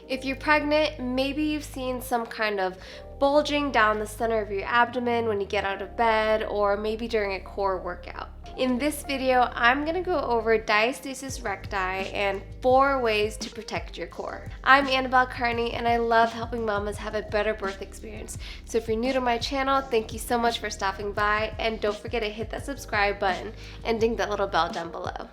If you're pregnant, maybe you've seen some kind of bulging down the center of your abdomen when you get out of bed, or maybe during a core workout. In this video, I'm going to go over Diastasis Recti and 4 ways to protect your core. I'm Annabelle Carney, and I love helping mamas have a better birth experience. So if you're new to my channel, thank you so much for stopping by, and don't forget to hit that subscribe button and ding that little bell down below.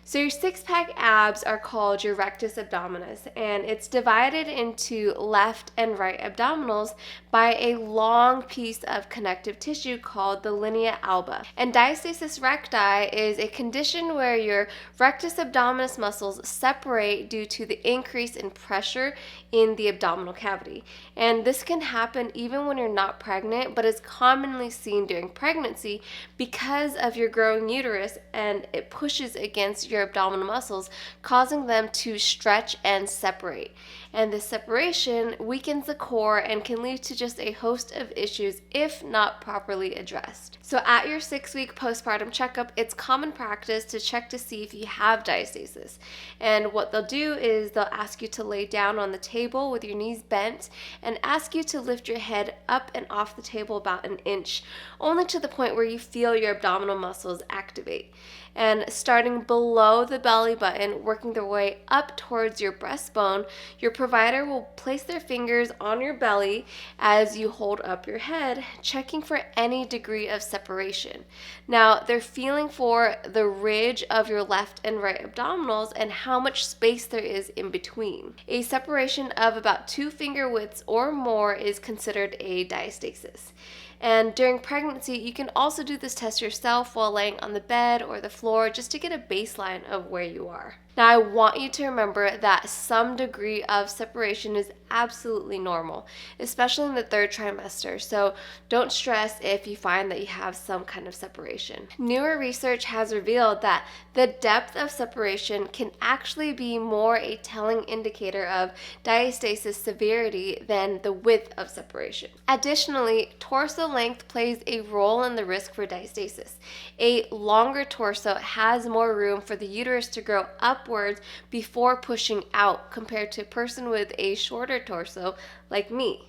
So your six-pack abs are called your rectus abdominis, and it's divided into left and right abdominals by a long piece of connective tissue called the linea alba. And diastasis recti is a condition where your rectus abdominis muscles separate due to the increase in pressure in the abdominal cavity. And this can happen even when you're not pregnant, but is commonly seen during pregnancy because of your growing uterus, and it pushes against your abdominal muscles, causing them to stretch and separate. And this separation weakens the core and can lead to just a host of issues if not properly addressed. So at your 6-week postpartum checkup, it's common practice to check to see if you have diastasis. And what they'll do is they'll ask you to lay down on the table with your knees bent and ask you to lift your head up and off the table about an inch, only to the point where you feel your abdominal muscles activate. And starting below the belly button, working their way up towards your breastbone, your provider will place their fingers on your belly as you hold up your head, checking for any degree of separation. Now, they're feeling for the ridge of your left and right abdominals and how much space there is in between. A separation of about 2 finger widths or more is considered a diastasis. And during pregnancy, you can also do this test yourself while laying on the bed or the floor just to get a baseline of where you are. Now, I want you to remember that some degree of separation is absolutely normal, especially in the 3rd trimester, so don't stress if you find that you have some kind of separation. Newer research has revealed that the depth of separation can actually be more a telling indicator of diastasis severity than the width of separation. Additionally, torso length plays a role in the risk for diastasis. A longer torso has more room for the uterus to grow upwards before pushing out compared to a person with a shorter torso like me.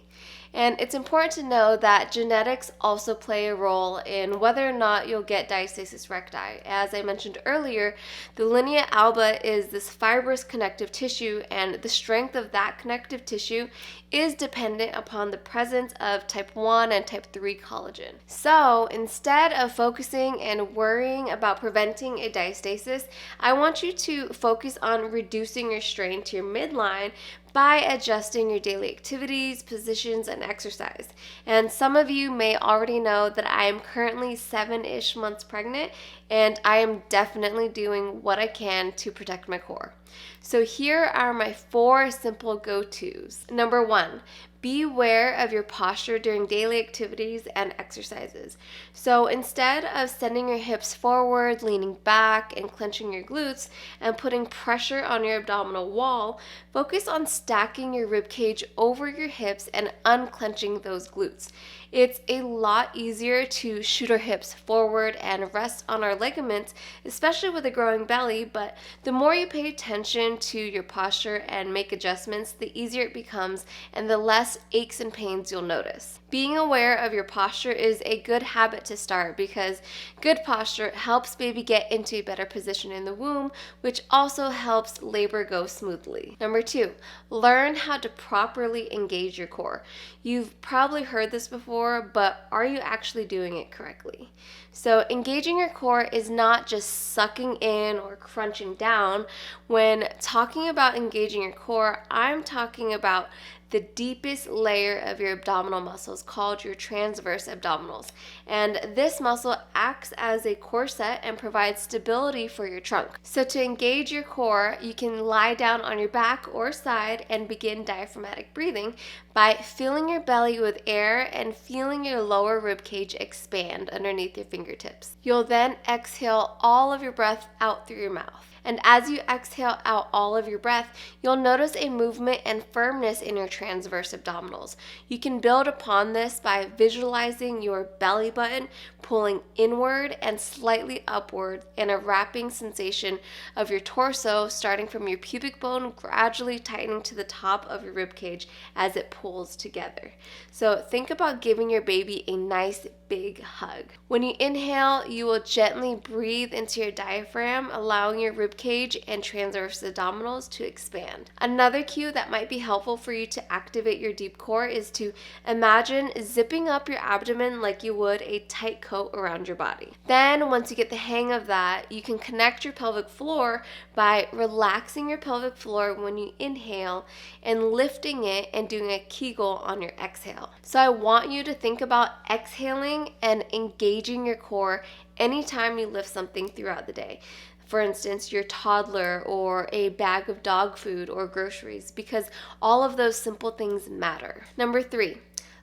And it's important to know that genetics also play a role in whether or not you'll get diastasis recti. As I mentioned earlier, the linea alba is this fibrous connective tissue, and the strength of that connective tissue is dependent upon the presence of type 1 and type 3 collagen. So instead of focusing and worrying about preventing a diastasis, I want you to focus on reducing your strain to your midline by adjusting your daily activities, positions, and exercise. And some of you may already know that I am currently 7-ish months pregnant, and I am definitely doing what I can to protect my core. So here are my 4 simple go-tos. Number 1, be aware of your posture during daily activities and exercises. So instead of sending your hips forward, leaning back, and clenching your glutes, and putting pressure on your abdominal wall, focus on stacking your rib cage over your hips and unclenching those glutes. It's a lot easier to shoot our hips forward and rest on our ligaments, especially with a growing belly, but the more you pay attention to your posture and make adjustments, the easier it becomes and the less aches and pains you'll notice. Being aware of your posture is a good habit to start because good posture helps baby get into a better position in the womb, which also helps labor go smoothly. Number 2, learn how to properly engage your core. You've probably heard this before, but are you actually doing it correctly? So engaging your core is not just sucking in or crunching down. When talking about engaging your core, I'm talking about the deepest layer of your abdominal muscles called your transverse abdominals. And this muscle acts as a corset and provides stability for your trunk. So to engage your core, you can lie down on your back or side and begin diaphragmatic breathing by filling your belly with air and feeling your lower rib cage expand underneath your fingertips. You'll then exhale all of your breath out through your mouth. And as you exhale out all of your breath, you'll notice a movement and firmness in your transverse abdominals. You can build upon this by visualizing your belly button pulling inward and slightly upward in a wrapping sensation of your torso, starting from your pubic bone, gradually tightening to the top of your rib cage as it pulls together. So think about giving your baby a nice big hug. When you inhale, you will gently breathe into your diaphragm, allowing your rib cage and transverse abdominals to expand. Another cue that might be helpful for you to activate your deep core is to imagine zipping up your abdomen like you would a tight coat around your body. Then, once you get the hang of that, you can connect your pelvic floor by relaxing your pelvic floor when you inhale and lifting it and doing a Kegel on your exhale. So I want you to think about exhaling and engaging your core anytime you lift something throughout the day. For instance, your toddler or a bag of dog food or groceries, because all of those simple things matter. Number 3,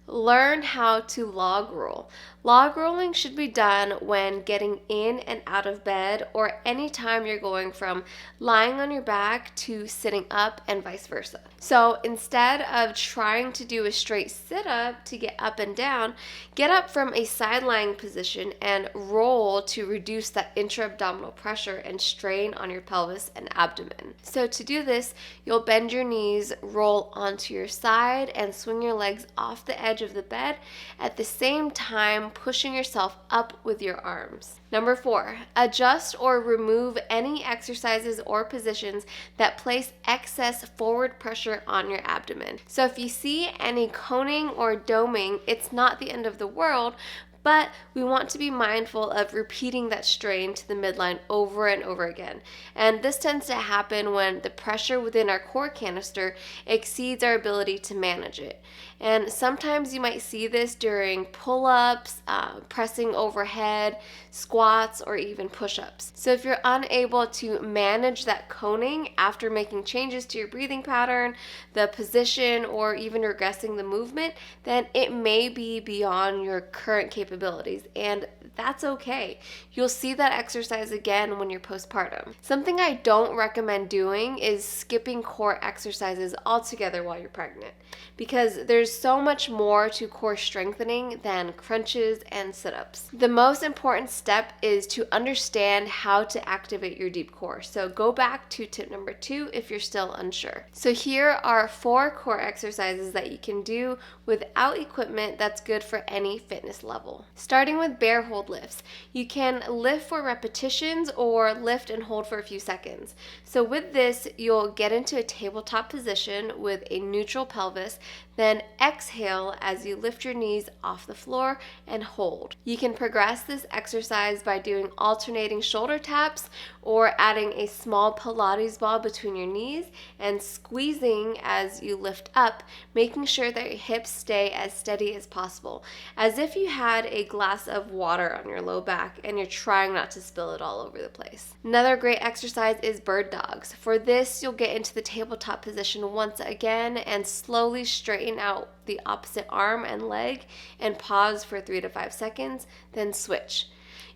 learn how to log roll. Log rolling should be done when getting in and out of bed or anytime you're going from lying on your back to sitting up and vice versa. So instead of trying to do a straight sit up to get up and down, get up from a side lying position and roll to reduce that intra-abdominal pressure and strain on your pelvis and abdomen. So to do this, you'll bend your knees, roll onto your side, and swing your legs off the edge of the bed, at the same time pushing yourself up with your arms. Number 4, adjust or remove any exercises or positions that place excess forward pressure on your abdomen. So if you see any coning or doming, it's not the end of the world, but we want to be mindful of repeating that strain to the midline over and over again. And this tends to happen when the pressure within our core canister exceeds our ability to manage it. And sometimes you might see this during pull-ups, pressing overhead, squats, or even push-ups. So if you're unable to manage that coning after making changes to your breathing pattern, the position, or even regressing the movement, then it may be beyond your current capabilities, and that's okay. You'll see that exercise again when you're postpartum. Something I don't recommend doing is skipping core exercises altogether while you're pregnant, because there's so much more to core strengthening than crunches and sit-ups. The most important step is to understand how to activate your deep core. So go back to tip number 2 if you're still unsure. So here are 4 core exercises that you can do without equipment that's good for any fitness level. Starting with bear hold lifts. You can lift for repetitions or lift and hold for a few seconds. So with this, you'll get into a tabletop position with a neutral pelvis, then exhale as you lift your knees off the floor and hold. You can progress this exercise by doing alternating shoulder taps or adding a small Pilates ball between your knees and squeezing as you lift up, making sure that your hips stay as steady as possible, as if you had a glass of water on your low back and you're trying not to spill it all over the place. Another great exercise is bird dogs. For this, you'll get into the tabletop position once again and slowly straighten out the opposite arm and leg and pause for 3 to 5 seconds, then switch.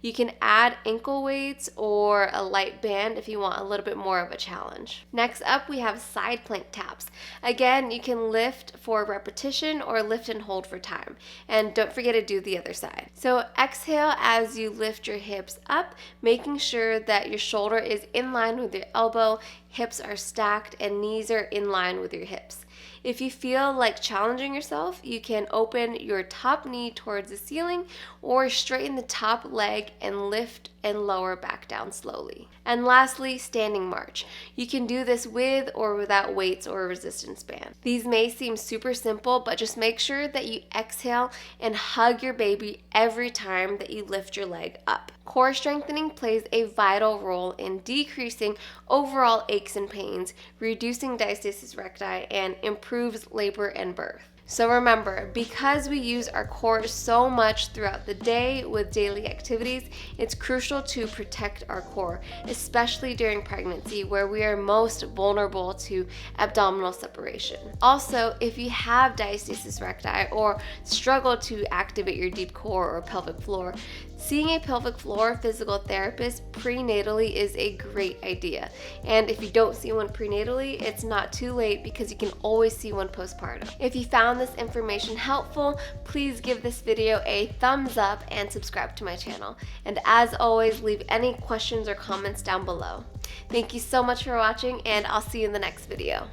You can add ankle weights or a light band if you want a little bit more of a challenge. Next up, we have side plank taps. Again, you can lift for repetition or lift and hold for time. And don't forget to do the other side. So exhale as you lift your hips up, making sure that your shoulder is in line with your elbow, hips are stacked, and knees are in line with your hips. If you feel like challenging yourself, you can open your top knee towards the ceiling or straighten the top leg and lift and lower back down slowly. And lastly, standing march. You can do this with or without weights or a resistance band. These may seem super simple, but just make sure that you exhale and hug your baby every time that you lift your leg up. Core strengthening plays a vital role in decreasing overall aches and pains, reducing diastasis recti, and improves labor and birth. So remember, because we use our core so much throughout the day with daily activities, it's crucial to protect our core, especially during pregnancy where we are most vulnerable to abdominal separation. Also, if you have diastasis recti or struggle to activate your deep core or pelvic floor, seeing a pelvic floor physical therapist prenatally is a great idea. And if you don't see one prenatally, it's not too late because you can always see one postpartum. If you found this information helpful, please give this video a thumbs up and subscribe to my channel. And as always, leave any questions or comments down below. Thank you so much for watching, and I'll see you in the next video.